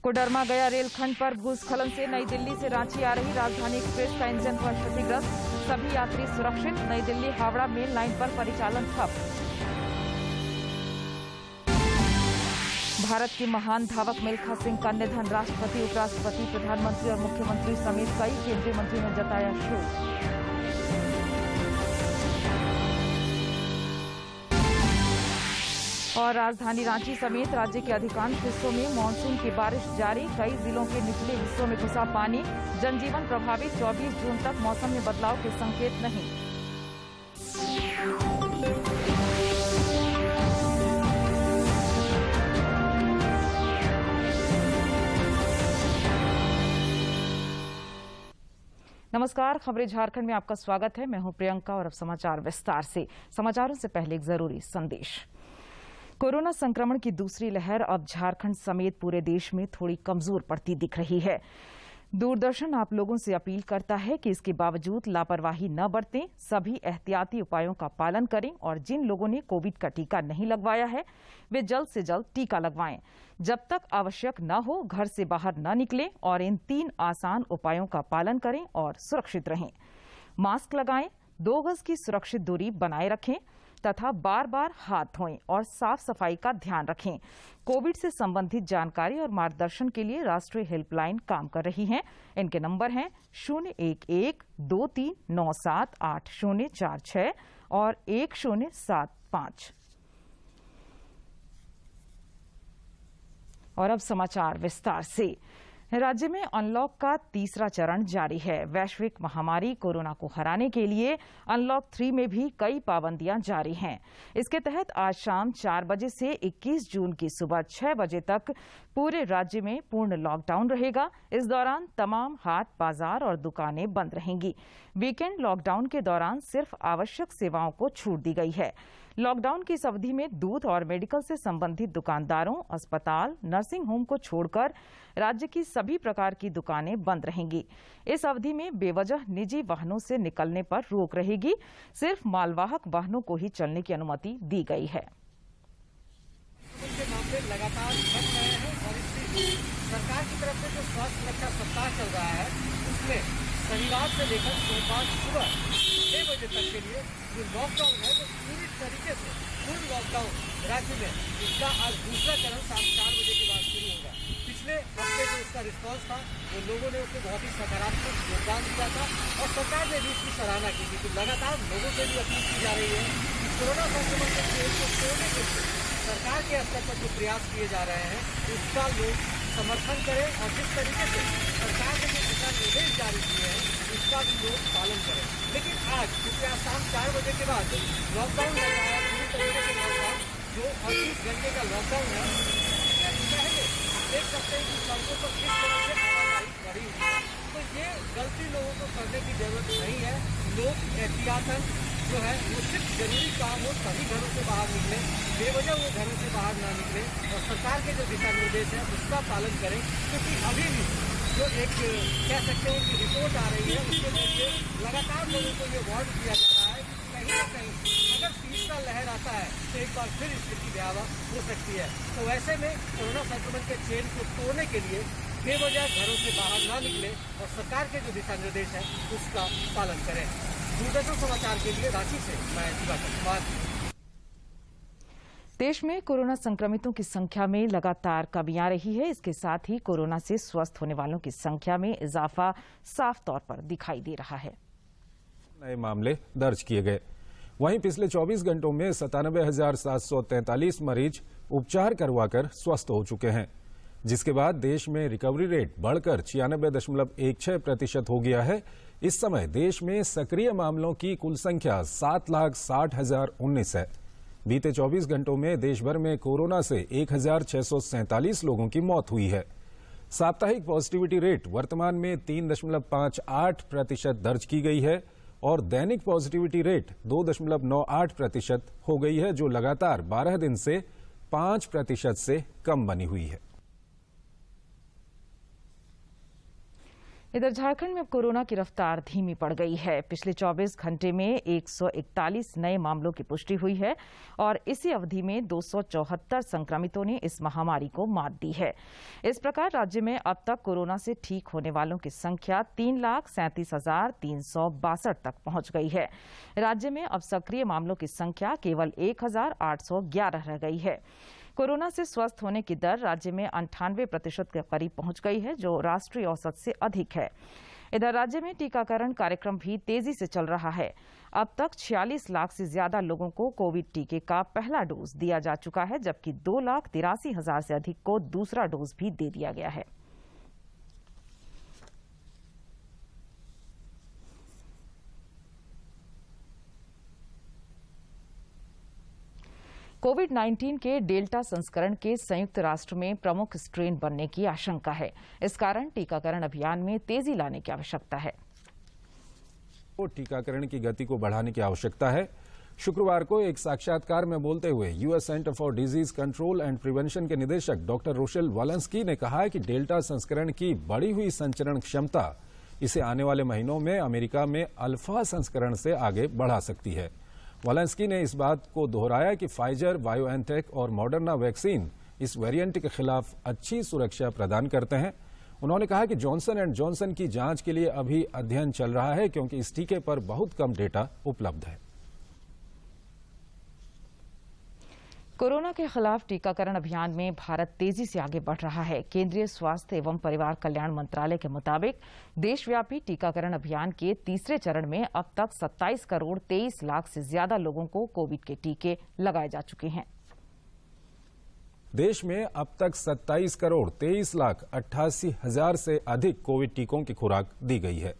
कोडरमा गया रेलखंड पर भूस्खलन से नई दिल्ली से रांची आ रही राजधानी एक्सप्रेस का इंजन हुआ क्षतिग्रस्त। सभी यात्री सुरक्षित। नई दिल्ली हावड़ा मेल लाइन पर परिचालन ठप। भारत की महान धावक मिल्खा सिंह का निधन। राष्ट्रपति, उपराष्ट्रपति, प्रधानमंत्री और मुख्यमंत्री समेत कई केंद्रीय मंत्रियों ने जताया शोक। और राजधानी रांची समेत राज्य के अधिकांश हिस्सों में मानसून की बारिश जारी। कई जिलों के निचले हिस्सों में घुसा पानी। जनजीवन प्रभावित। 24 जून तक मौसम में बदलाव के संकेत नहीं। नमस्कार, खबरें झारखंड में आपका स्वागत है। मैं हूं प्रियंका और अब समाचार विस्तार से। समाचारों से पहले एक जरूरी संदेश। कोरोना संक्रमण की दूसरी लहर अब झारखंड समेत पूरे देश में थोड़ी कमजोर पड़ती दिख रही है। दूरदर्शन आप लोगों से अपील करता है कि इसके बावजूद लापरवाही न बरतें, सभी एहतियाती उपायों का पालन करें और जिन लोगों ने कोविड का टीका नहीं लगवाया है वे जल्द से जल्द टीका लगवाएं। जब तक आवश्यक न हो घर से बाहर न निकलें और इन 3 आसान उपायों का पालन करें और सुरक्षित रहें। मास्क लगाएं, 2 गज की सुरक्षित दूरी बनाए रखें तथा बार बार हाथ धोएं और साफ सफाई का ध्यान रखें। कोविड से संबंधित जानकारी और मार्गदर्शन के लिए राष्ट्रीय हेल्पलाइन काम कर रही हैं। इनके नंबर हैं 011-2397-8046 और 1075। और अब समाचार विस्तार से। राज्य में अनलॉक का तीसरा चरण जारी है। वैश्विक महामारी कोरोना को हराने के लिए अनलॉक 3 में भी कई पाबंदियां जारी हैं। इसके तहत आज शाम 4 बजे से 21 जून की सुबह 6 बजे तक पूरे राज्य में पूर्ण लॉकडाउन रहेगा। इस दौरान तमाम हाट, बाजार और दुकानें बंद रहेंगी। वीकेंड लॉकडाउन के दौरान सिर्फ आवश्यक सेवाओं को छूट दी गई है। लॉकडाउन की इस अवधि में दूध और मेडिकल से संबंधित दुकानदारों, अस्पताल, नर्सिंग होम को छोड़कर राज्य की सभी प्रकार की दुकानें बंद रहेंगी। इस अवधि में बेवजह निजी वाहनों से निकलने पर रोक रहेगी। सिर्फ मालवाहक वाहनों को ही चलने की अनुमति दी गई है। मामले लगातार बढ़ रहे हैं और इसलिए सरकार की तरफ से जो स्वास्थ्य सुरक्षा सप्ताह चल रहा है उसमें शनिवार से लेकर सोमवार सुबह 6 बजे तक के लिए जो लॉकडाउन है वो पूरी तरीके से पूर्ण लॉकडाउन राज्य में इसका आज दूसरा चरण शाम 4 बजे के बाद शुरू होगा। पिछले हफ्ते जो उसका रिस्पॉन्स था वो लोगों ने उसमें बहुत ही सकारात्मक योगदान दिया था और सरकार ने भी इसकी सराहना की थी। तो लगातार लोगों से भी अपील की जा रही है कि कोरोना संक्रमण के खेल को तोड़ने के लिए सरकार के स्तर पर जो प्रयास किए जा रहे हैं उसका लोग समर्थन करें और जिस तरीके से सरकार ने जो दिशा निर्देश जारी किए हैं उसका भी लोग पालन करें। लेकिन आज क्योंकि आज शाम 4 बजे के बाद लॉकडाउन लगाया पूरी तरीके से लॉकडाउन जो 38 घंटे का लॉकडाउन है पहले देख सकते हैं कि सड़कों पर किस तरह से आवाजाही बढ़ी हुई है। तो ये गलती लोगों को करने की जरूरत नहीं है। लोग एहतियातन जो है वो सिर्फ जरूरी काम हो तभी घरों से बाहर निकले, बेवजह वो घरों से बाहर ना निकले और सरकार के जो दिशा निर्देश है उसका पालन करें। क्योंकि अभी भी जो एक कह सकते हैं कि रिपोर्ट आ रही है उसके जरिए लगातार लोगों को ये वार्न किया जा रहा है कि कहीं ना कहीं अगर तीसरा लहर आता है तो एक बार फिर स्थिति भयावह हो सकती है। तो ऐसे में कोरोना संक्रमण के चेन को तोड़ने के लिए बेवजह घरों से बाहर ना निकले और सरकार के जो दिशा निर्देश है उसका पालन करें। दूरदर्शन समाचार के लिए रांची से मैं दिवाकर कुमार। देश में कोरोना संक्रमितों की संख्या में लगातार कमी आ रही है। इसके साथ ही कोरोना से स्वस्थ होने वालों की संख्या में इजाफा साफ तौर पर दिखाई दे रहा है। नए मामले दर्ज किए गए। वहीं पिछले 24 घंटों में 97,743 मरीज उपचार करवाकर स्वस्थ हो चुके हैं, जिसके बाद देश में रिकवरी रेट बढ़कर 96.16% हो गया है। इस समय देश में सक्रिय मामलों की कुल संख्या 7,60,019 है। बीते 24 घंटों में देश भर में कोरोना से 1,647 लोगों की मौत हुई है। साप्ताहिक पॉजिटिविटी रेट वर्तमान में 3.58% दर्ज की गई है और दैनिक पॉजिटिविटी रेट 2.98% हो गई है, जो लगातार 12 दिन से 5% से कम बनी हुई है। इधर झारखंड में अब कोरोना की रफ्तार धीमी पड़ गई है। पिछले 24 घंटे में 141 नए मामलों की पुष्टि हुई है और इसी अवधि में 274 संक्रमितों ने इस महामारी को मात दी है। इस प्रकार राज्य में अब तक कोरोना से ठीक होने वालों की संख्या 3,37,362 तक पहुंच गई है। राज्य में अब सक्रिय मामलों की संख्या केवल 1,811 रह गई है। कोरोना से स्वस्थ होने की दर राज्य में 98% के करीब पहुंच गई है, जो राष्ट्रीय औसत से अधिक है। इधर राज्य में टीकाकरण कार्यक्रम भी तेजी से चल रहा है। अब तक 46 लाख से ज्यादा लोगों को कोविड टीके का पहला डोज दिया जा चुका है, जबकि 2,83,000 से अधिक को दूसरा डोज भी दे दिया गया है। कोविड-19 के डेल्टा संस्करण के संयुक्त राष्ट्र में प्रमुख स्ट्रेन बनने की आशंका है। इस कारण टीकाकरण अभियान में तेजी लाने की आवश्यकता है। टीकाकरण की गति को बढ़ाने की आवश्यकता है। शुक्रवार को एक साक्षात्कार में बोलते हुए US centre for disease control and prevention के निदेशक डॉक्टर रोशेल वॉलेंस्की ने कहा है कि डेल्टा संस्करण की बढ़ी हुई संचरण क्षमता इसे आने वाले महीनों में अमेरिका में अल्फा संस्करण से आगे बढ़ा सकती है। वॉलेंस्की ने इस बात को दोहराया कि फाइजर, बायोएनटेक और मॉडर्ना वैक्सीन इस वेरिएंट के खिलाफ अच्छी सुरक्षा प्रदान करते हैं। उन्होंने कहा कि जॉनसन एंड जॉनसन की जांच के लिए अभी अध्ययन चल रहा है, क्योंकि इस टीके पर बहुत कम डेटा उपलब्ध है। कोरोना के खिलाफ टीकाकरण अभियान में भारत तेजी से आगे बढ़ रहा है। केंद्रीय स्वास्थ्य एवं परिवार कल्याण मंत्रालय के मुताबिक देशव्यापी टीकाकरण अभियान के तीसरे चरण में अब तक 27 करोड़ 23 लाख से ज्यादा लोगों को कोविड के टीके लगाए जा चुके हैं। देश में अब तक 27 करोड़ 23 लाख 88 हजार से अधिक कोविड टीकों की खुराक दी गई है।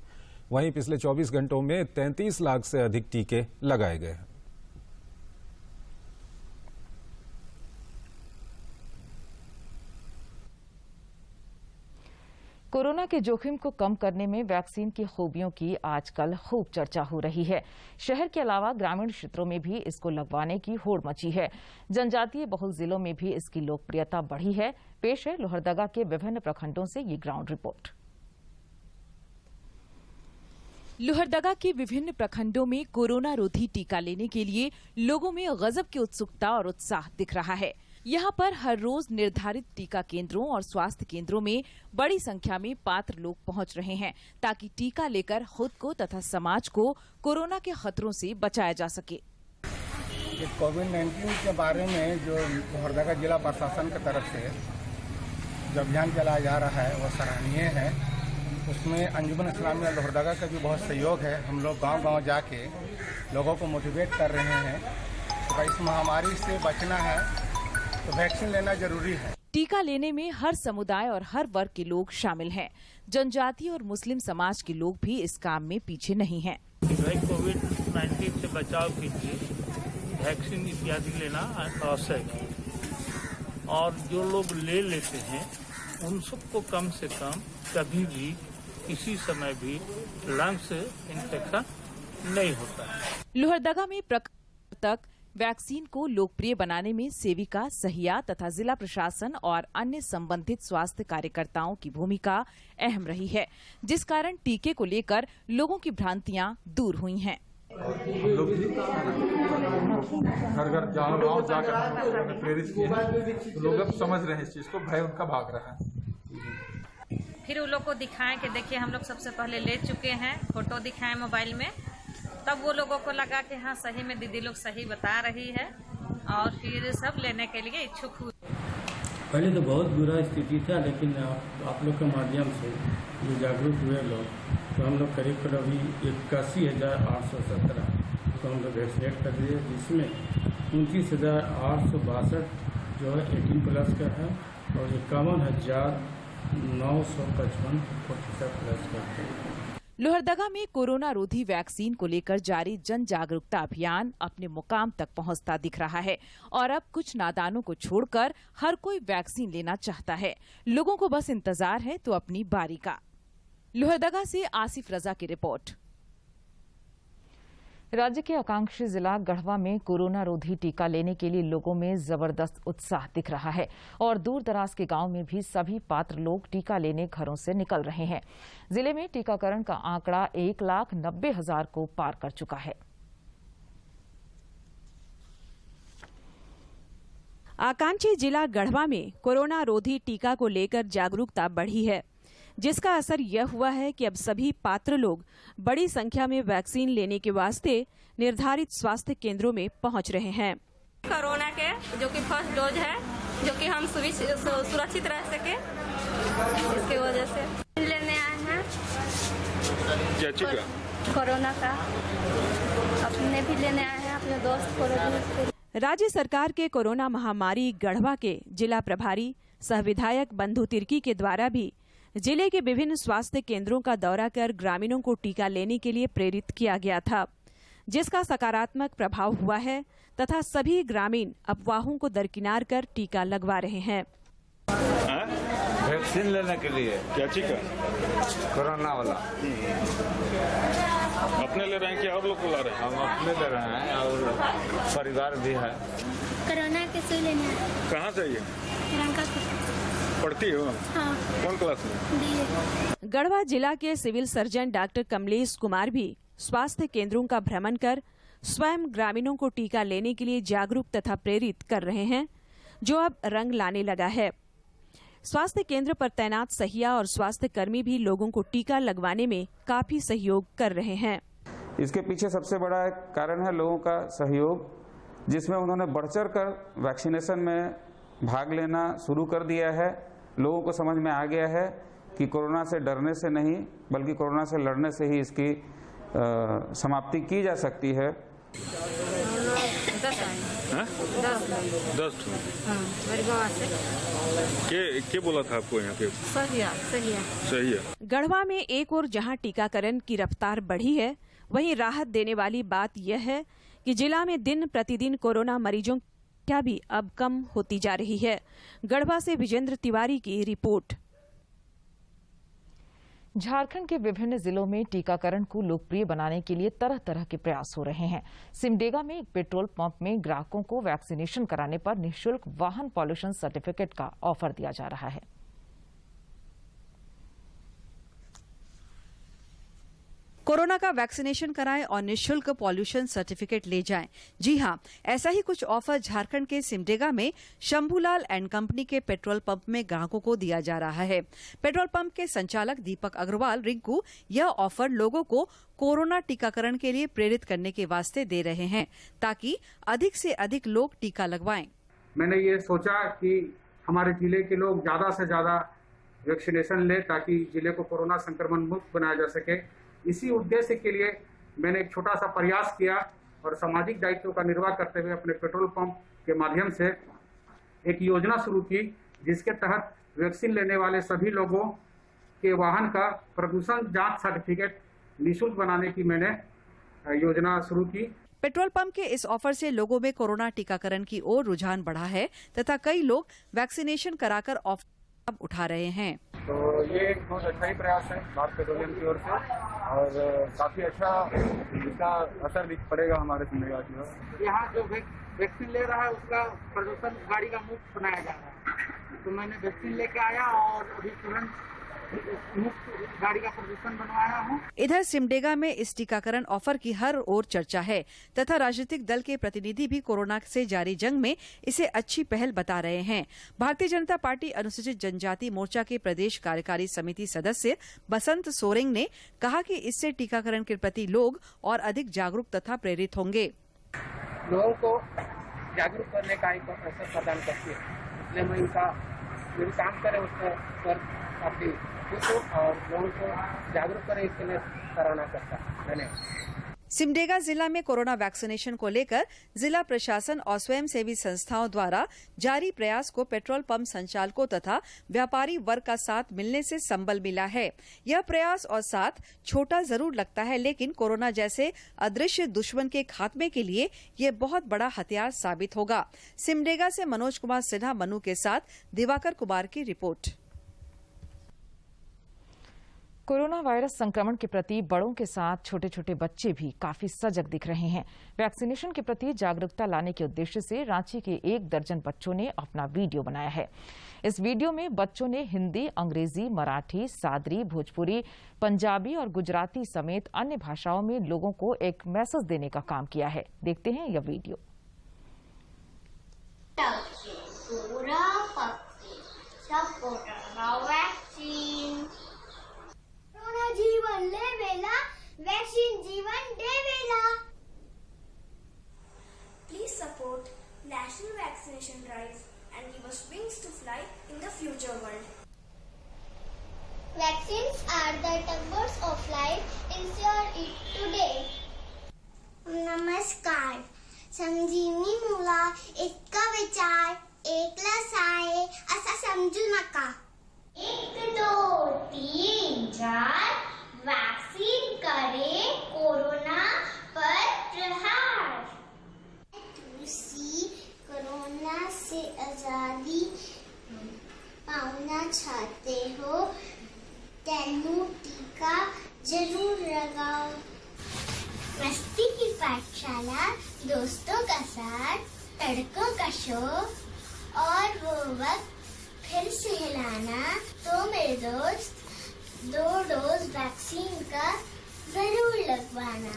वहीं पिछले 24 घंटों में 33 लाख से अधिक टीके लगाए गए हैं। कोरोना के जोखिम को कम करने में वैक्सीन की खूबियों की आजकल खूब चर्चा हो रही है। शहर के अलावा ग्रामीण क्षेत्रों में भी इसको लगवाने की होड़ मची है। जनजातीय बहुल जिलों में भी इसकी लोकप्रियता बढ़ी है। पेश है लोहरदगा के विभिन्न प्रखंडों से ये ग्राउंड रिपोर्ट। लोहरदगा के विभिन्न प्रखंडों में कोरोना रोधी टीका लेने के लिए लोगों में गजब की उत्सुकता और उत्साह दिख रहा है। यहाँ पर हर रोज निर्धारित टीका केंद्रों और स्वास्थ्य केंद्रों में बड़ी संख्या में पात्र लोग पहुँच रहे हैं, ताकि टीका लेकर खुद को तथा समाज को कोरोना के खतरों से बचाया जा सके। कोविड-19 के बारे में जो लोहरदगा जिला प्रशासन की तरफ से जो अभियान चलाया जा रहा है वो सराहनीय है। उसमें अंजुमन इस्लामिया लोहरदगा का भी बहुत सहयोग है। हम लोग गांव-गांव जाके लोगों को मोटिवेट कर रहे हैं तो इस महामारी से बचना है तो वैक्सीन लेना जरूरी है। टीका लेने में हर समुदाय और हर वर्ग के लोग शामिल हैं। जनजाति और मुस्लिम समाज के लोग भी इस काम में पीछे नहीं हैं। कोविड-19 से बचाव के लिए वैक्सीन इत्यादि लेना आवश्यक है और जो लोग ले लेते हैं उन सबको कम से कम कभी भी किसी समय भी लंग्स इन्फेक्शन नहीं होता है। लोहरदगा में तक वैक्सीन को लोकप्रिय बनाने में सेविका, सहिया तथा जिला प्रशासन और अन्य संबंधित स्वास्थ्य कार्यकर्ताओं की भूमिका अहम रही है, जिस कारण टीके को लेकर लोगों की भ्रांतियां दूर हुई हैं। हम लोग भी घर घर गाँव जाकर हम लोगों ने प्रेरित किए हैं, तो लोग अब समझ रहे हैं इस चीज को, भय उनका भाग रहा है। फिर उन लोग को दिखाएं कि देखिए हम लोग सबसे पहले ले चुके हैं, फोटो दिखाएं मोबाइल में, तब वो लोगों को लगा कि हाँ सही में दीदी लोग सही बता रही है और फिर सब लेने के लिए इच्छुक हुए। पहले तो बहुत बुरा स्थिति था, लेकिन आप लोग के माध्यम से जो जागरूक हुए लोग, तो हम लोग करीब अभी 81,817 को हम लोग वैक्सीनेट कर दिए, जिसमें 29,862 जो है 18+ का है और 51,955 40+ का है। लोहरदगा में कोरोना रोधी वैक्सीन को लेकर जारी जन जागरूकता अभियान अपने मुकाम तक पहुंचता दिख रहा है और अब कुछ नादानों को छोड़कर हर कोई वैक्सीन लेना चाहता है। लोगों को बस इंतजार है तो अपनी बारी का। लोहरदगा से आसिफ रजा की रिपोर्ट। राज्य के आकांक्षी जिला गढ़वा में कोरोना रोधी टीका लेने के लिए लोगों में जबरदस्त उत्साह दिख रहा है और दूर दराज के गांव में भी सभी पात्र लोग टीका लेने घरों से निकल रहे हैं। जिले में टीकाकरण का आंकड़ा 1,90,000 को पार कर चुका है। आकांक्षी जिला गढ़वा में कोरोना रोधी टीका को लेकर जागरूकता बढ़ी है, जिसका असर यह हुआ है कि अब सभी पात्र लोग बड़ी संख्या में वैक्सीन लेने के वास्ते निर्धारित स्वास्थ्य केंद्रों में पहुंच रहे हैं। कोरोना के जो कि फर्स्ट डोज है, जो कि हम सुरक्षित रह सके, इसके वजह से लेने आए हैं। कोरोना का अपने भी लेने आए हैं, अपने दोस्त को। राज्य सरकार के कोरोना महामारी गढ़वा के जिला प्रभारी सह विधायक बंधु तिर्की के द्वारा भी जिले के विभिन्न स्वास्थ्य केंद्रों का दौरा कर ग्रामीणों को टीका लेने के लिए प्रेरित किया गया था, जिसका सकारात्मक प्रभाव हुआ है तथा सभी ग्रामीण अफवाहों को दरकिनार कर टीका लगवा रहे हैं। वैक्सीन लेने के लिए क्या टीका? कोरोना वाला। अपने ले रहे हैं कि और लोग को ला रहे हैं? हम अपने ले रहे हैं और परिवार भी है। कोरोना के सुई लेना है। कहाँ से ये पढ़ती हो? हाँ। कौन क्लास में? गढ़वा जिला के civil surgeon doctor Kamlesh Kumar भी स्वास्थ्य केंद्रों का भ्रमण कर स्वयं ग्रामीणों को टीका लेने के लिए जागरूक तथा प्रेरित कर रहे हैं, जो अब रंग लाने लगा है। स्वास्थ्य केंद्र पर तैनात सहिया और स्वास्थ्य कर्मी भी लोगों को टीका लगवाने में काफी सहयोग कर रहे हैं। इसके पीछे सबसे बड़ा कारण है लोगों का सहयोग, जिसमें उन्होंने बढ़-चढ़ कर वैक्सीनेशन में भाग लेना शुरू कर दिया है। लोगों को समझ में आ गया है कि कोरोना से डरने से नहीं बल्कि कोरोना से लड़ने से ही इसकी समाप्ति की जा सकती है। 10 क्या बोला था आपको यहाँ पे? सही है। गढ़वा में एक और जहां टीकाकरण की रफ्तार बढ़ी है, वहीं राहत देने वाली बात यह है कि जिला में दिन प्रतिदिन कोरोना मरीजों की संख्या भी अब कम होती जा रही है। गढ़वा से विजेंद्र तिवारी की रिपोर्ट। झारखंड के विभिन्न जिलों में टीकाकरण को लोकप्रिय बनाने के लिए तरह तरह के प्रयास हो रहे हैं। सिमडेगा में एक पेट्रोल पंप में ग्राहकों को वैक्सीनेशन कराने पर निःशुल्क वाहन पॉल्यूशन सर्टिफिकेट का ऑफर दिया जा रहा है। कोरोना का वैक्सीनेशन कराएं और निःशुल्क पॉल्यूशन सर्टिफिकेट ले जाएं। जी हां, ऐसा ही कुछ ऑफर झारखंड के सिमडेगा में शंभूलाल एंड कंपनी के पेट्रोल पंप में ग्राहकों को दिया जा रहा है। पेट्रोल पंप के संचालक दीपक अग्रवाल रिंकू यह ऑफर लोगों को कोरोना टीकाकरण के लिए प्रेरित करने के वास्ते दे रहे हैं, ताकि अधिक से अधिक लोग टीका लगवाएं। मैंने ये सोचा कि हमारे जिले के लोग ज्यादा से ज्यादा वैक्सीनेशन ले, ताकि जिले को कोरोना संक्रमण मुक्त बनाया जा सके। इसी उद्देश्य के लिए मैंने एक छोटा सा प्रयास किया और सामाजिक दायित्व का निर्वाह करते हुए अपने पेट्रोल पंप के माध्यम से एक योजना शुरू की, जिसके तहत वैक्सीन लेने वाले सभी लोगों के वाहन का प्रदूषण जांच सर्टिफिकेट निःशुल्क बनाने की मैंने योजना शुरू की। पेट्रोल पंप के इस ऑफर से लोगों में कोरोना टीकाकरण की ओर रुझान बढ़ा है तथा कई लोग वैक्सीनेशन कराकर ऑफर उठा रहे हैं। तो ये एक बहुत अच्छा ही प्रयास है भारत पेट्रोलियम की ओर से और काफी अच्छा इसका असर भी पड़ेगा हमारे सिमडेगा की ओर। यहाँ जो वैक्सीन ले रहा है उसका प्रदूषण गाड़ी का मुक्त बनाया जा रहा है, तो मैंने वैक्सीन लेके आया और अभी तुरंत मुक्त गाड़ी का प्रदूषण बनवाया हूँ। इधर सिमडेगा में इस टीकाकरण ऑफर की हर ओर चर्चा है तथा राजनीतिक दल के प्रतिनिधि भी कोरोना से जारी जंग में इसे अच्छी पहल बता रहे हैं। भारतीय जनता पार्टी अनुसूचित जनजाति मोर्चा के प्रदेश कार्यकारी समिति सदस्य बसंत सोरेंग ने कहा कि इससे टीकाकरण के प्रति लोग और अधिक जागरूक तथा प्रेरित होंगे। लोगों को जागरूक करने का एक अवसर प्रदान करती है, इसलिए मैं इनका जो काम करे उस पर काफी और लोगों को जागरूक करें, इसके लिए सराहना करता है। धन्यवाद। सिमडेगा जिला में कोरोना वैक्सीनेशन को लेकर जिला प्रशासन और स्वयंसेवी संस्थाओं द्वारा जारी प्रयास को पेट्रोल पंप संचालकों तथा व्यापारी वर्ग का साथ मिलने से संबल मिला है। यह प्रयास और साथ छोटा जरूर लगता है, लेकिन कोरोना जैसे अदृश्य दुश्मन के खात्मे के लिए ये बहुत बड़ा हथियार साबित होगा। सिमडेगा से मनोज कुमार सिन्हा मनु के साथ दिवाकर कुमार की रिपोर्ट। कोरोना वायरस संक्रमण के प्रति बड़ों के साथ छोटे छोटे बच्चे भी काफी सजग दिख रहे हैं। वैक्सीनेशन के प्रति जागरूकता लाने के उद्देश्य से रांची के 1 दर्जन बच्चों ने अपना वीडियो बनाया है। इस वीडियो में बच्चों ने हिंदी, अंग्रेजी, मराठी, सादरी, भोजपुरी, पंजाबी और गुजराती समेत अन्य भाषाओं में लोगों को एक मैसेज देने का काम किया है। देखते हैं यह वीडियो। जीवन लेवेला, वैक्सीन जीवन देवेला। Please support National Vaccination Drive and give us wings to fly in the future world. Vaccines are the tugboats of life. Ensure it today. नमस्कार. संजीवनी मुला इतका विचार एकला साये असा समजू नका. 1, 2, 3, 4 वैक्सीन करे कोरोना पर प्रहार। तुलसी कोरोना से आजादी पाना चाहते हो तेनू टीका जरूर लगाओ। मस्ती की पाठशाला, दोस्तों का साथ, तड़कों का शो और वो वक्त फिर से हिलाना। तो मेरे दोस्त 2 डोज वैक्सीन का जरूर लगवाना।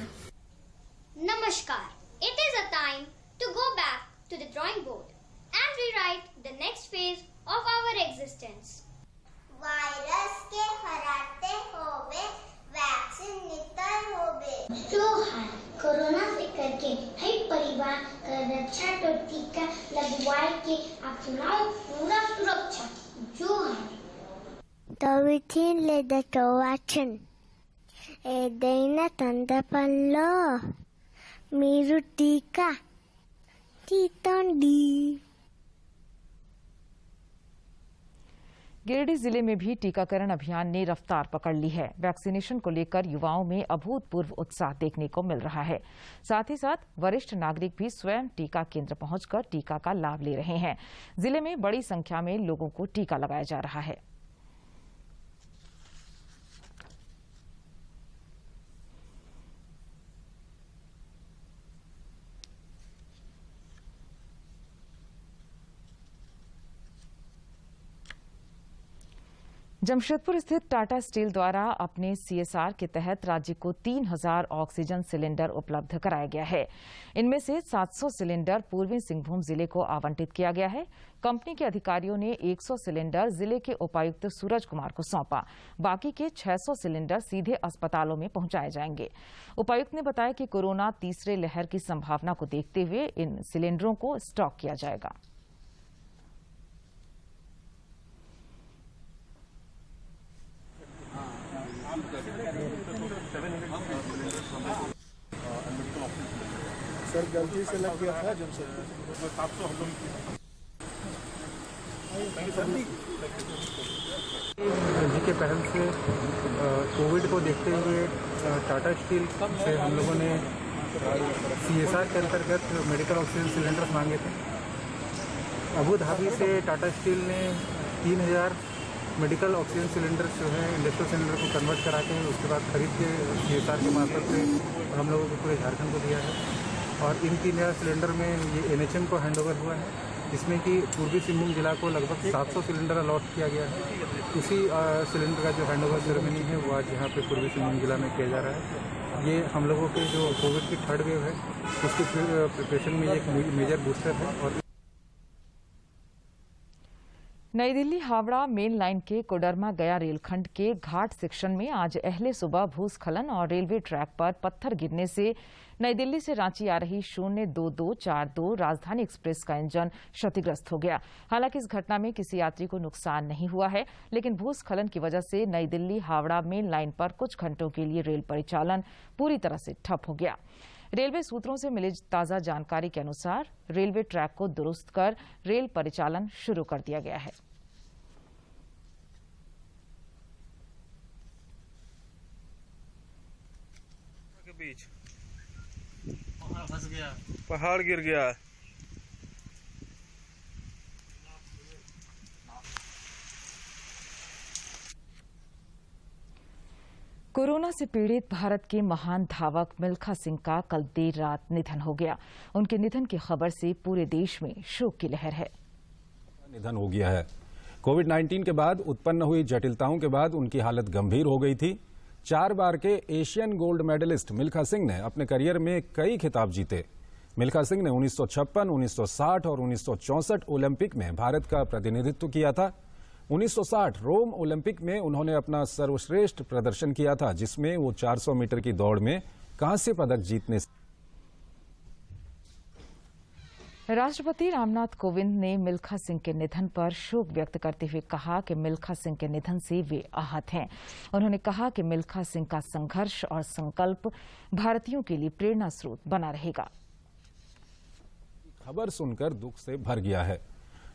Namaskar. It is a time to go back to the drawing board and rewrite the next phase of our existence. Virus के हराते होवे वैक्सीन नितर होवे। जोहार कोरोना से करके हर परिवार का रक्षा तो टीका लगवाए के अपनाओ पूरा सुरक्षा। जोहार तविथिन ले दटवाचन ఏదైనా తొందరపల్లో మీరు టీకా తీసుకోండి। गिरिडीह जिले में भी टीकाकरण अभियान ने रफ्तार पकड़ ली है। वैक्सीनेशन को लेकर युवाओं में अभूतपूर्व उत्साह देखने को मिल रहा है। साथ ही साथ वरिष्ठ नागरिक भी स्वयं टीका केंद्र पहुंचकर टीका का लाभ ले रहे हैं। जिले में बड़ी संख्या में लोगों को टीका लगाया जा रहा है। जमशेदपुर स्थित टाटा स्टील द्वारा अपने सीएसआर के तहत राज्य को 3000 ऑक्सीजन सिलेंडर उपलब्ध कराया गया है। इनमें से 700 सिलेंडर पूर्वी सिंहभूम जिले को आवंटित किया गया है। कंपनी के अधिकारियों ने 100 सिलेंडर जिले के उपायुक्त सूरज कुमार को सौंपा। बाकी के 600 सिलेंडर सीधे अस्पतालों में पहुंचाए जाएंगे। उपायुक्त ने बताया कि कोरोना तीसरे लहर की संभावना को देखते हुए इन सिलेंडरों को स्टॉक किया जाएगा। सर गलती से लग गया था जब जी के पहल से कोविड को देखते हुए टाटा स्टील से हम लोगों ने सीएसआर के अंतर्गत मेडिकल ऑक्सीजन सिलेंडर्स मांगे थे। अबू धाबी से टाटा स्टील ने 3000 मेडिकल ऑक्सीजन सिलेंडर्स जो है इंडस्ट्रियल सिलेंडर को कन्वर्ट करा के उसके बाद खरीद के सीएसआर के मार्फत से हम लोगों को पूरे झारखंड को दिया है। और इन 3000 सिलेंडर में ये एनएचएम को हैंडओवर हुआ है, जिसमें कि पूर्वी सिंहभूम जिला को लगभग 700 सिलेंडर अलॉट किया गया है। उसी सिलेंडर का जो हैंडओवर सेरेमनी है वो आज यहाँ पे पूर्वी सिंहभूम जिला में किया जा रहा है। ये हम लोगों के जो कोविड की 3rd वेव है उसकी प्रिपरेशन में एक मेजर बूस्टर है। और नई दिल्ली हावड़ा मेन लाइन के कोडरमा गया रेलखंड के घाट सेक्शन में आज अहले सुबह भूस्खलन और रेलवे ट्रैक पर पत्थर गिरने से नई दिल्ली से रांची आ रही 02242 राजधानी एक्सप्रेस का इंजन क्षतिग्रस्त हो गया। हालांकि इस घटना में किसी यात्री को नुकसान नहीं हुआ है, लेकिन भूस्खलन की वजह से नई दिल्ली हावड़ा मेन लाइन पर कुछ घंटों के लिए रेल परिचालन पूरी तरह से ठप हो गया। रेलवे सूत्रों से मिली ताजा जानकारी के अनुसार रेलवे ट्रैक को दुरुस्त कर रेल परिचालन शुरू कर दिया गया है। बीच फंस गया, पहाड़ गिर गया। कोरोना से पीड़ित भारत के महान धावक मिल्खा सिंह का कल देर रात निधन हो गया। उनके निधन की खबर से पूरे देश में शोक की लहर है। निधन हो गया है। कोविड-19 के बाद उत्पन्न हुई जटिलताओं के बाद उनकी हालत गंभीर हो गई थी। 4 बार के Asian gold medalist Milkha Singh ने अपने करियर में कई खिताब जीते। मिल्खा सिंह ने 1956, 1960 और 1964 ओलंपिक में भारत का प्रतिनिधित्व किया था। 1960 रोम ओलंपिक में उन्होंने अपना सर्वश्रेष्ठ प्रदर्शन किया था, जिसमें वो 400 मीटर की दौड़ में कांस्य पदक जीतने। राष्ट्रपति रामनाथ कोविंद ने मिल्खा सिंह के निधन पर शोक व्यक्त करते हुए कहा कि मिल्खा सिंह के निधन से वे आहत हैं। उन्होंने कहा कि मिल्खा सिंह का संघर्ष और संकल्प भारतीयों के लिए प्रेरणा स्रोत बना रहेगा। खबर सुनकर दुख से भर गया है।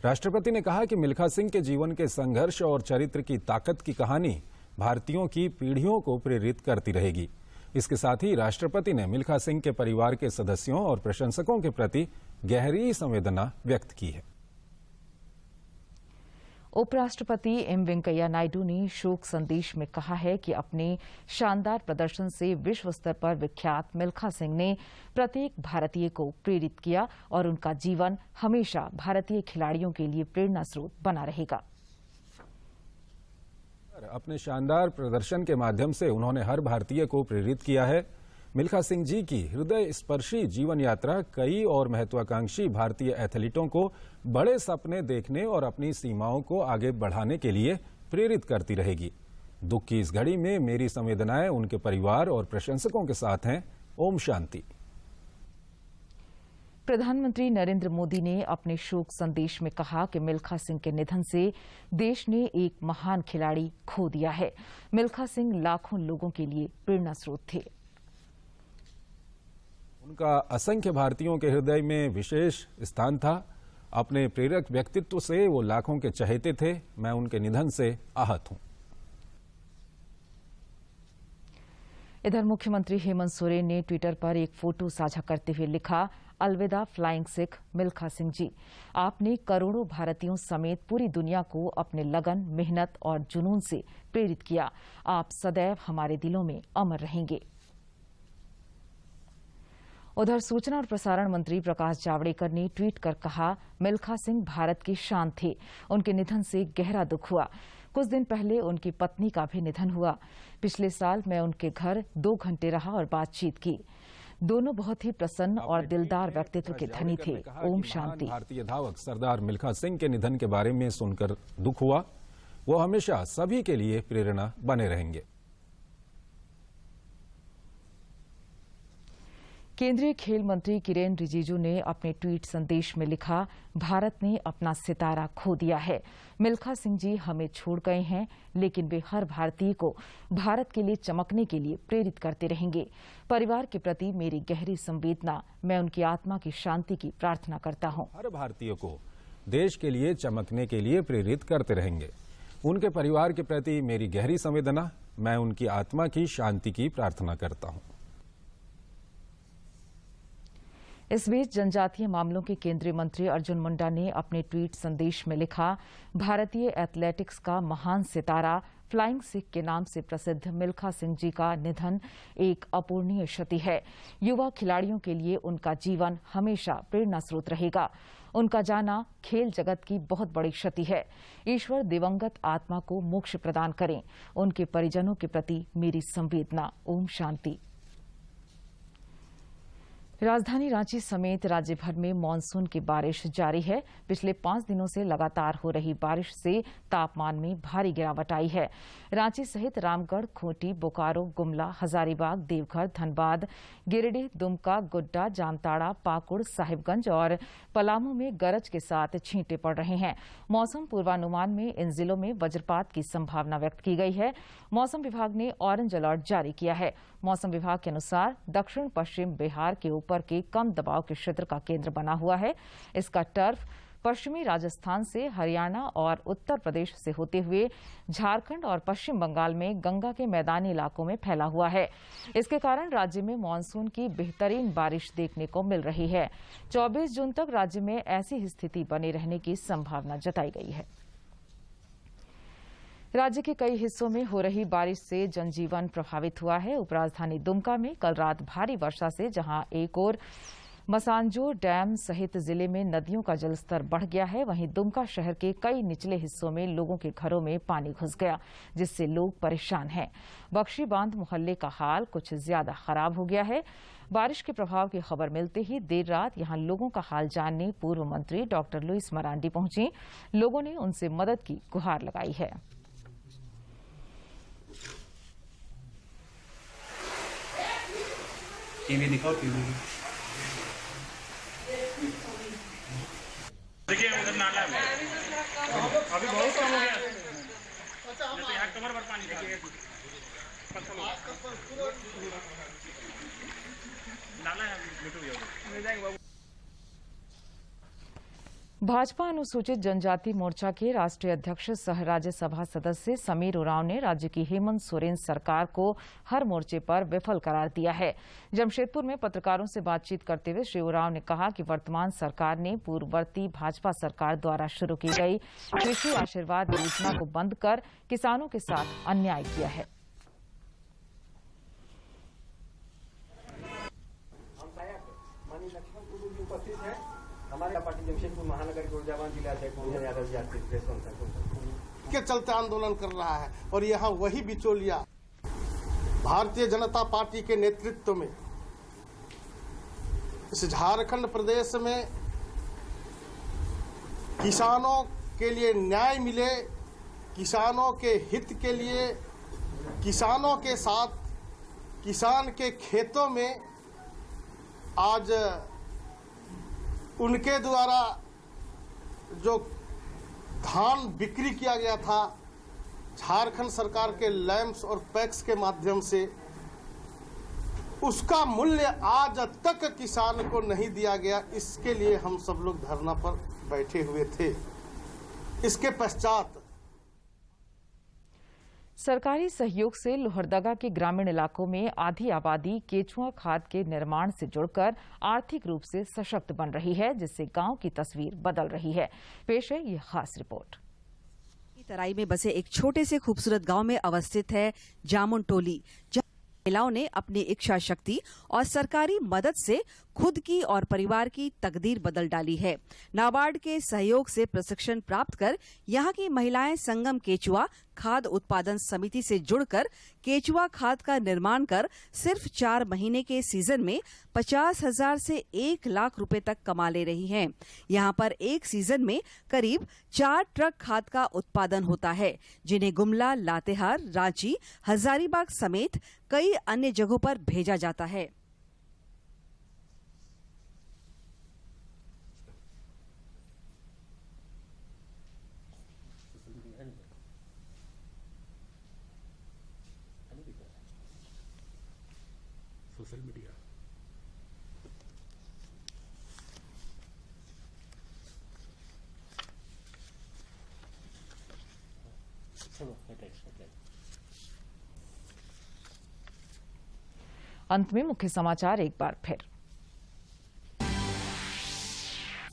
राष्ट्रपति ने कहा कि मिल्खा सिंह के जीवन के संघर्ष और चरित्र की ताकत की कहानी भारतीयों की पीढ़ियों को प्रेरित करती रहेगी। इसके साथ ही राष्ट्रपति ने मिल्खा सिंह के परिवार के सदस्यों और प्रशंसकों के प्रति गहरी संवेदना व्यक्त की है। उपराष्ट्रपति एम वेंकैया नायडू ने शोक संदेश में कहा है कि अपने शानदार प्रदर्शन से विश्व स्तर पर विख्यात मिल्खा सिंह ने प्रत्येक भारतीय को प्रेरित किया और उनका जीवन हमेशा भारतीय खिलाड़ियों के लिए प्रेरणा स्रोत बना रहेगा। अपने शानदार प्रदर्शन के माध्यम से उन्होंने हर भारतीय को प्रेरित किया है। मिल्खा सिंह जी की हृदय स्पर्शी जीवन यात्रा कई और महत्वाकांक्षी भारतीय एथलीटों को बड़े सपने देखने और अपनी सीमाओं को आगे बढ़ाने के लिए प्रेरित करती रहेगी। दुख की इस घड़ी में मेरी संवेदनाएं उनके परिवार और प्रशंसकों के साथ हैं। ओम शांति। प्रधानमंत्री नरेंद्र मोदी ने अपने शोक संदेश में कहा कि मिल्खा सिंह के निधन से देश ने एक महान खिलाड़ी खो दिया है। मिल्खा सिंह लाखों लोगों के लिए प्रेरणा स्रोत थे। उनका असंख्य भारतीयों के हृदय में विशेष स्थान था। अपने प्रेरक व्यक्तित्व से वो लाखों के चहेते थे। मैं उनके निधन से आहत हूं। इधर मुख्यमंत्री हेमंत सोरेन ने ट्विटर पर एक फोटो साझा करते हुए लिखा, अलविदा फ्लाइंग सिख मिल्खा सिंह जी। आपने करोड़ों भारतीयों समेत पूरी दुनिया को अपने लगन, मेहनत और जुनून से प्रेरित किया। आप सदैव हमारे दिलों में अमर रहेंगे। उधर सूचना और प्रसारण मंत्री प्रकाश जावड़ेकर ने ट्वीट कर कहा, मिल्खा सिंह भारत की शान थे। उनके निधन से गहरा दुख हुआ। कुछ दिन पहले उनकी पत्नी का भी निधन हुआ। पिछले साल मैं उनके घर 2 घंटे रहा और बातचीत की। दोनों बहुत ही प्रसन्न और दिलदार व्यक्तित्व के धनी थे। ओम शांति। भारतीय धावक सरदार मिल्खा सिंह के निधन के बारे में सुनकर दुख हुआ। वो हमेशा सभी के लिए प्रेरणा बने रहेंगे। केंद्रीय खेल मंत्री किरेन रिजिजू ने अपने ट्वीट संदेश में लिखा, भारत ने अपना सितारा खो दिया है। मिल्खा सिंह जी हमें छोड़ गए हैं, लेकिन वे हर भारतीय को भारत के लिए चमकने के लिए प्रेरित करते रहेंगे। परिवार के प्रति मेरी गहरी संवेदना। मैं उनकी आत्मा की शांति की प्रार्थना करता हूं। हर भारतीय को देश के लिए चमकने के लिए प्रेरित करते रहेंगे। उनके परिवार के प्रति मेरी गहरी संवेदना। मैं उनकी आत्मा की शांति की प्रार्थना करता हूं। इस बीच जनजातीय मामलों के केंद्रीय मंत्री अर्जुन मुंडा ने अपने ट्वीट संदेश में लिखा, भारतीय एथलेटिक्स का महान सितारा फ्लाइंग सिख के नाम से प्रसिद्ध मिल्खा सिंह जी का निधन एक अपूर्णीय क्षति है। युवा खिलाड़ियों के लिए उनका जीवन हमेशा प्रेरणा स्रोत रहेगा। उनका जाना खेल जगत की बहुत बड़ी क्षति है। ईश्वर दिवंगत आत्मा को मोक्ष प्रदान करें। उनके परिजनों के प्रति मेरी संवेदना। ओम शांति। राजधानी रांची समेत राज्य भर में मानसून की बारिश जारी है। पिछले 5 दिनों से लगातार हो रही बारिश से तापमान में भारी गिरावट आई है। रांची सहित रामगढ़, खूंटी, बोकारो, गुमला, हजारीबाग, देवघर, धनबाद, गिरिडीह, दुमका, गोड्डा, जामताड़ा, पाकुड़, साहिबगंज और पलामू में गरज के साथ छींटे पड़ रहे हैं। मौसम पूर्वानुमान में इन जिलों में वज्रपात की संभावना व्यक्त की गई है। मौसम विभाग ने ऑरेंज अलर्ट जारी किया है। मौसम विभाग के अनुसार दक्षिण पश्चिम बिहार के ऊपर के कम दबाव के क्षेत्र का केंद्र बना हुआ है। इसका टर्फ पश्चिमी राजस्थान से हरियाणा और उत्तर प्रदेश से होते हुए झारखंड और पश्चिम बंगाल में गंगा के मैदानी इलाकों में फैला हुआ है। इसके कारण राज्य में मानसून की बेहतरीन बारिश देखने को मिल रही है। 24 जून तक राज्य में ऐसी स्थिति बने रहने की संभावना जताई गई है। राज्य के कई हिस्सों में हो रही बारिश से जनजीवन प्रभावित हुआ है। उपराजधानी दुमका में कल रात भारी वर्षा से जहां एक ओर मसांजोर डैम सहित जिले में नदियों का जलस्तर बढ़ गया है, वहीं दुमका शहर के कई निचले हिस्सों में लोगों के घरों में पानी घुस गया, जिससे लोग परेशान हैं। बख्शी बांध मोहल्ले का हाल कुछ ज्यादा खराब हो गया है। बारिश के प्रभाव की खबर मिलते ही देर रात यहां लोगों का हाल जानने पूर्व मंत्री डॉक्टर लुइस मरांडी पहुंची। लोगों ने उनसे मदद की गुहार लगाई है। टीवी दिखाओ, टीवी देखिए उधर नाला है, अभी बहुत कम हो गया, तो यहाँ कमर भर पानी नाला है। भाजपा अनुसूचित जनजाति मोर्चा के राष्ट्रीय अध्यक्ष सह राज्यसभा सदस्य समीर उरांव ने राज्य की हेमंत सोरेन सरकार को हर मोर्चे पर विफल करार दिया है। जमशेदपुर में पत्रकारों से बातचीत करते हुए श्री उरांव ने कहा कि वर्तमान सरकार ने पूर्ववर्ती भाजपा सरकार द्वारा शुरू की गई कृषि आशीर्वाद योजना को बंद कर किसानों के साथ अन्याय किया है। हमारे पार्टी जमशेदपुर महानगर के ऊर्जावान जिलाध्यक्ष यादव जी आज के चलते आंदोलन कर रहा है और यहाँ वही बिचौलिया भारतीय जनता पार्टी के नेतृत्व में इस झारखंड प्रदेश में किसानों के लिए न्याय मिले, किसानों के हित के लिए, किसानों के साथ किसान के खेतों में आज उनके द्वारा जो धान बिक्री किया गया था झारखंड सरकार के लैंप्स और पैक्स के माध्यम से, उसका मूल्य आज तक किसान को नहीं दिया गया। इसके लिए हम सब लोग धरना पर बैठे हुए थे। इसके पश्चात सरकारी सहयोग से लोहरदगा के ग्रामीण इलाकों में आधी आबादी केचुआ खाद के निर्माण से जुड़कर आर्थिक रूप से सशक्त बन रही है, जिससे गांव की तस्वीर बदल रही है। पेश है ये खास रिपोर्ट। तराई में बसे एक छोटे से खूबसूरत गांव में अवस्थित है जामुन टोली, जहां महिलाओं ने अपनी इच्छा शक्ति और सरकारी मदद से खुद की और परिवार की तकदीर बदल डाली है। नाबार्ड के सहयोग से प्रशिक्षण प्राप्त कर यहां की महिलाएं संगम केचुआ खाद उत्पादन समिति से जुड़कर केचुआ खाद का निर्माण कर सिर्फ 4 महीने के सीजन में 50,000 से 1 लाख रुपए तक कमा ले रही हैं। यहां पर एक सीजन में करीब 4 ट्रक खाद का उत्पादन होता है, जिन्हें गुमला, लातेहार, रांची, हजारीबाग समेत कई अन्य जगहों पर भेजा जाता है। सोशल मीडिया अंत में मुख्य समाचार एक बार फिर।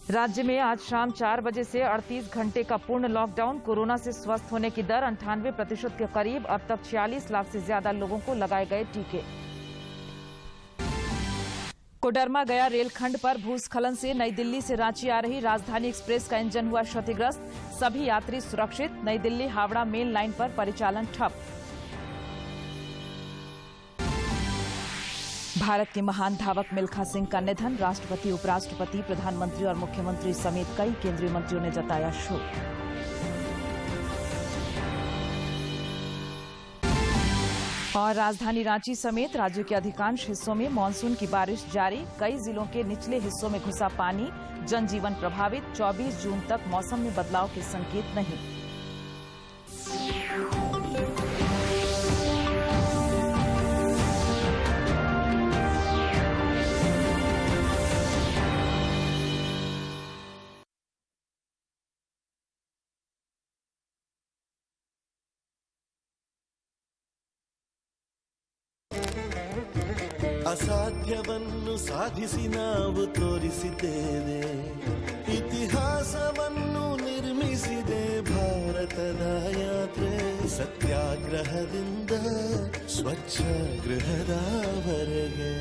राज्य में आज शाम 4 बजे से 38 घंटे का पूर्ण लॉकडाउन। कोरोना से स्वस्थ होने की दर 98% के करीब। अब तक 46 लाख से ज्यादा लोगों को लगाए गए टीके। कोडरमा गया रेलखंड पर भूस्खलन से नई दिल्ली से रांची आ रही राजधानी एक्सप्रेस का इंजन हुआ क्षतिग्रस्त। सभी यात्री सुरक्षित। नई दिल्ली हावड़ा मेन लाइन पर परिचालन ठप। भारत के महान धावक मिल्खा सिंह का निधन। राष्ट्रपति, उपराष्ट्रपति, प्रधानमंत्री और मुख्यमंत्री समेत कई केंद्रीय मंत्रियों ने जताया शोक। और राजधानी रांची समेत राज्य के अधिकांश हिस्सों में मानसून की बारिश जारी। कई जिलों के निचले हिस्सों में घुसा पानी। जनजीवन प्रभावित। 24 जून तक मौसम में बदलाव के संकेत नहीं। ಅಸಾಧ್ಯವನ್ನು ಸಾಧಿಸಿ ನಾವು ತೋರಿಸಿದ್ದೇವೆ. ಇತಿಹಾಸವನ್ನು ನಿರ್ಮಿಸಿದೆ ಭಾರತದ ಯಾತ್ರೆ. ಸತ್ಯಾಗ್ರಹದಿಂದ ಸ್ವಚ್ಛ ಗೃಹದವರೆಗೆ